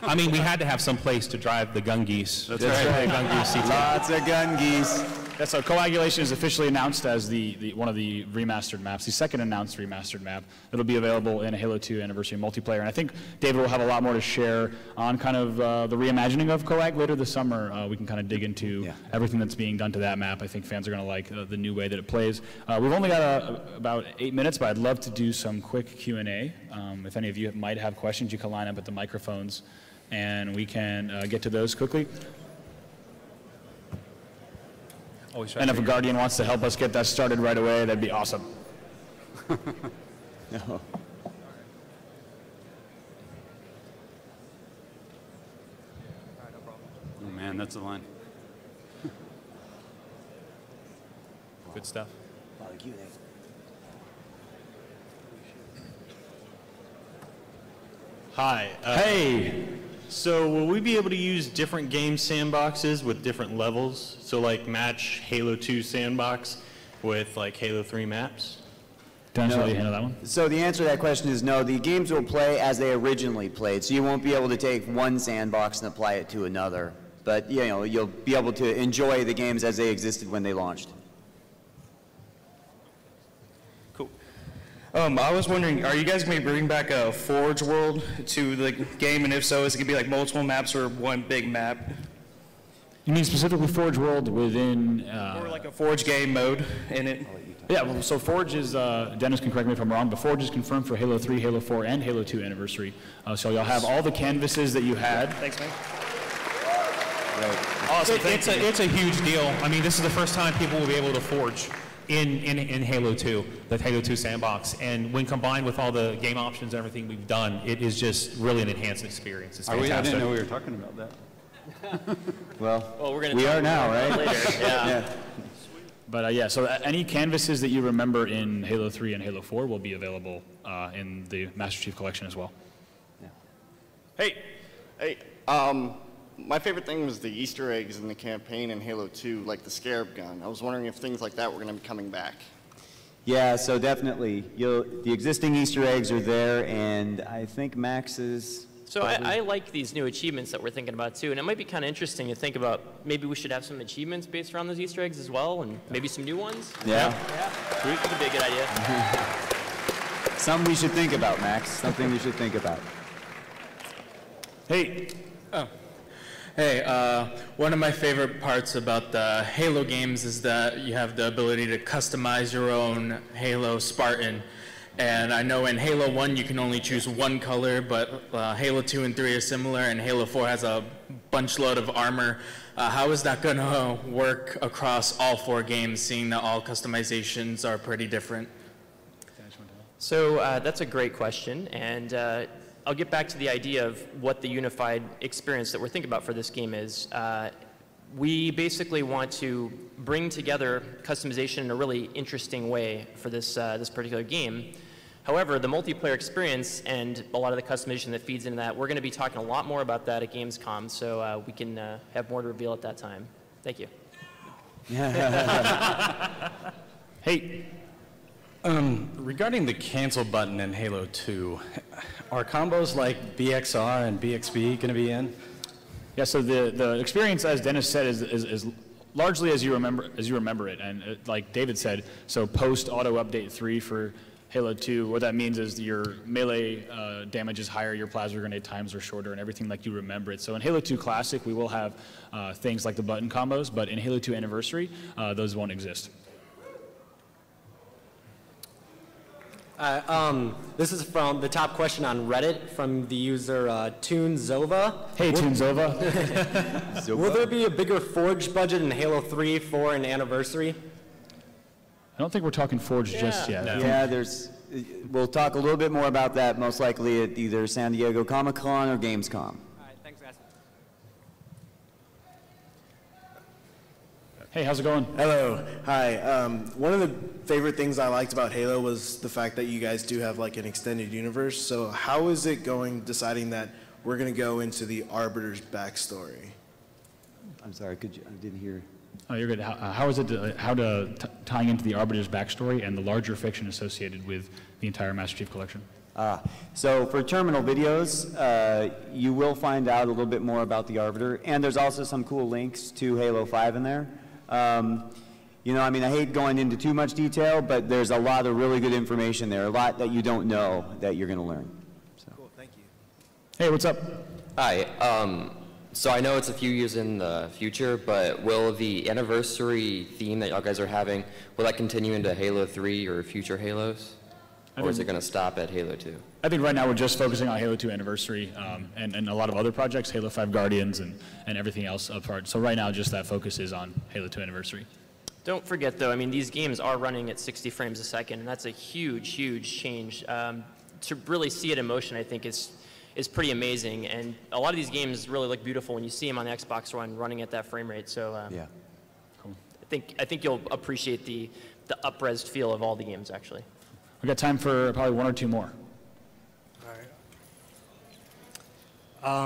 I mean, we had to have some place to drive the Gungoose. That's right. The Gungoose CT. Lots of gun geese. yeah, so Coagulation is officially announced as one of the remastered maps, the second announced remastered map. It'll be available in a Halo 2 Anniversary multiplayer. And I think David will have a lot more to share on kind of the reimagining of Coag later this summer. We can kind of dig into everything that's being done to that map. I think fans are going to like the new way that it plays. We've only got about 8 minutes, but I'd love to do some quick Q&A. If any of you might have questions, you can line up at the microphones, and we can get to those quickly. And if a Guardian wants to help us get that started right away, that'd be awesome. No. Oh man, that's a line. Good stuff. Hi. Hey! So will we be able to use different game sandboxes with different levels? So like match Halo 2 sandbox with like Halo 3 maps? Dennis, will you handle that one? So the answer to that question is no. The games will play as they originally played, so you won't be able to take one sandbox and apply it to another. But you'll be able to enjoy the games as they existed when they launched. Cool. I was wondering, are you guys going to bring back a Forge world to the game? And if so, is it going to be like multiple maps or one big map? You mean specifically Forge World within... Or like a Forge game mode in it? Yeah, well, so Forge is, Dennis can correct me if I'm wrong, but Forge is confirmed for Halo 3, Halo 4, and Halo 2 Anniversary. So you'll have all the canvases that you had. Thanks, man. Awesome, It's a huge deal. I mean, this is the first time people will be able to forge in Halo 2, the Halo 2 sandbox. And when combined with all the game options and everything we've done, it is just really an enhanced experience. It's fantastic. I didn't know we were talking about that. Well, Well, we're going to we are now, right? later. Yeah. But yeah, so any canvases that you remember in Halo 3 and Halo 4 will be available in the Master Chief Collection as well. Hey, my favorite thing was the Easter eggs in the campaign in Halo 2, like the Scarab gun. I was wondering if things like that were going to be coming back. Yeah, so definitely. The existing Easter eggs are there, and I think Max is... So I like these new achievements that we're thinking about too, and it might be kind of interesting to think about maybe we should have some achievements based around those Easter eggs as well, and maybe some new ones. Yeah. That could be a good idea. Something we should think about, Max. Something we should think about. Hey, Hey, one of my favorite parts about the Halo games is that you have the ability to customize your own Halo Spartan. And I know in Halo 1 you can only choose one color, but Halo 2 and 3 are similar, and Halo 4 has a bunch load of armor. How is that going to work across all 4 games, seeing that all customizations are pretty different? So that's a great question, and I'll get back to the idea of what the unified experience that we're thinking about for this game is. We basically want to bring together customization in a really interesting way for this, this particular game. However, the multiplayer experience and a lot of the customization that feeds into that, we're going to be talking a lot more about that at Gamescom, so we can have more to reveal at that time. Thank you. Hey. Regarding the cancel button in Halo 2, are combos like BXR and BXB going to be in? Yeah, so the experience, as Dennis said, is largely as you remember it. And like David said, so post auto update 3 for Halo 2, what that means is your melee damage is higher, your plasma grenade times are shorter, and everything like you remember it. So in Halo 2 Classic, we will have things like the button combos, but in Halo 2 Anniversary, those won't exist. This is from the top question on Reddit from the user ToonZova. Hey, ToonZova. Will there be a bigger Forge budget in Halo 3, 4, and Anniversary? I don't think we're talking Forge just yet. No. Yeah, we'll talk a little bit more about that, most likely at either San Diego Comic-Con or Gamescom. All right, thanks, guys. Hey, how's it going? Hello. Hi. One of the favorite things I liked about Halo was the fact that you guys do have like an extended universe. So how is it going, deciding that we're going to go into the Arbiter's backstory? I'm sorry, I didn't hear. Oh, you're good. How is it tying into the Arbiter's backstory and the larger fiction associated with the entire Master Chief Collection? So for terminal videos, you will find out a little bit more about the Arbiter, and there's also some cool links to Halo 5 in there. You know, I mean, I hate going into too much detail, but there's a lot of really good information there, a lot that you don't know that you're going to learn. So. Cool, thank you. Hey, what's up? Hi. So I know it's a few years in the future, but will the anniversary theme that y'all guys are having, will that continue into Halo 3 or future Halos? Or is it going to stop at Halo 2? I think right now we're just focusing on Halo 2 Anniversary and a lot of other projects, Halo 5 Guardians and everything else apart. So right now just that focus is on Halo 2 Anniversary. Don't forget, though, I mean, these games are running at 60 frames a second, and that's a huge, huge change. To really see it in motion, I think, is pretty amazing. And a lot of these games really look beautiful when you see them on the Xbox One running at that frame rate. So yeah. Cool. I think you'll appreciate the up-resed feel of all the games, actually. We've got time for probably one or two more. All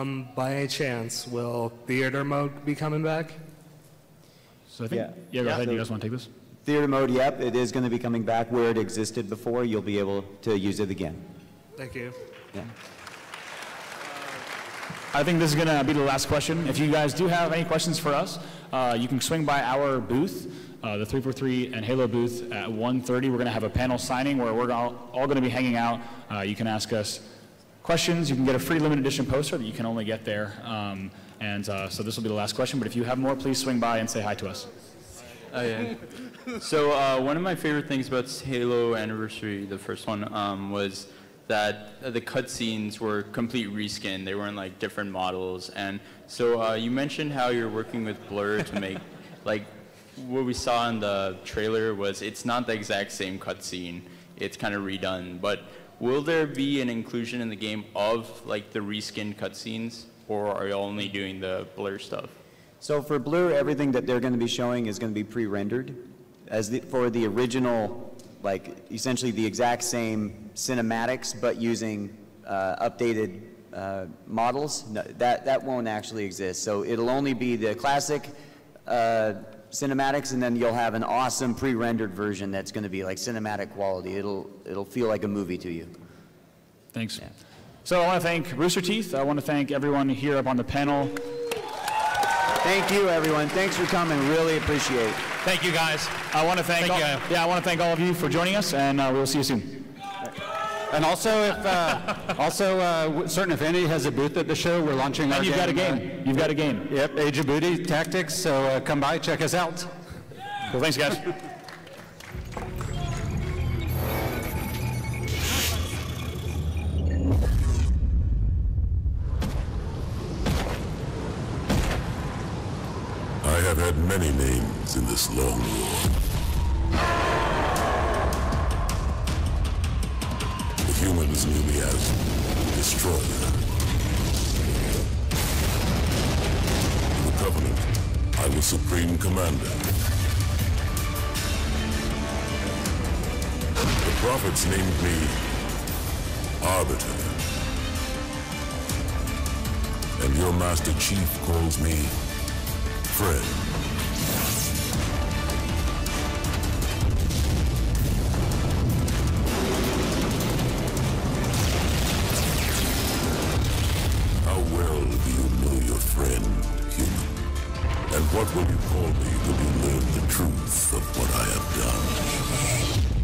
right. By any chance, will theater mode be coming back? So I think, yeah, go ahead. You guys want to take this? Theater mode, yep, it is going to be coming back where it existed before. You'll be able to use it again. Thank you. Yeah. I think this is going to be the last question. If you guys do have any questions for us, you can swing by our booth, the 343 and Halo booth at 1:30. We're going to have a panel signing where we're all going to be hanging out. You can ask us questions. You can get a free limited edition poster that you can only get there. So this will be the last question. But if you have more, please swing by and say hi to us. Oh, yeah. So one of my favorite things about Halo Anniversary, the first one, was that the cutscenes were complete reskin. They weren't like different models. And so you mentioned how you're working with Blur to make, like, what we saw in the trailer was it's not the exact same cutscene. It's kind of redone. But will there be an inclusion in the game of like the reskinned cutscenes, or are you only doing the Blur stuff? So for Blur, everything that they're going to be showing is going to be pre-rendered. For the original, like essentially the exact same cinematics, but using updated models, no, that won't actually exist. So it'll only be the classic cinematics, and then you'll have an awesome pre-rendered version that's going to be like cinematic quality. It'll feel like a movie to you. Thanks. Yeah. So I want to thank Rooster Teeth. I want to thank everyone here up on the panel. Thank you, everyone. Thanks for coming. Really appreciate it. Thank you, guys. I want to thank I want to thank all of you for joining us, and we'll see you soon. And also, if Certain Affinity has a booth at the show, we're launching our and you've got a game. You've got a game. Yep, Age of Booty Tactics. So come by, check us out. Cool. Thanks, guys. I have had many names in this long war. The humans knew me as destroyer. In the Covenant, I was Supreme Commander. The prophets named me Arbiter. And your Master Chief calls me friend. How well do you know your friend, human? And what will you call me when you learn the truth of what I have done?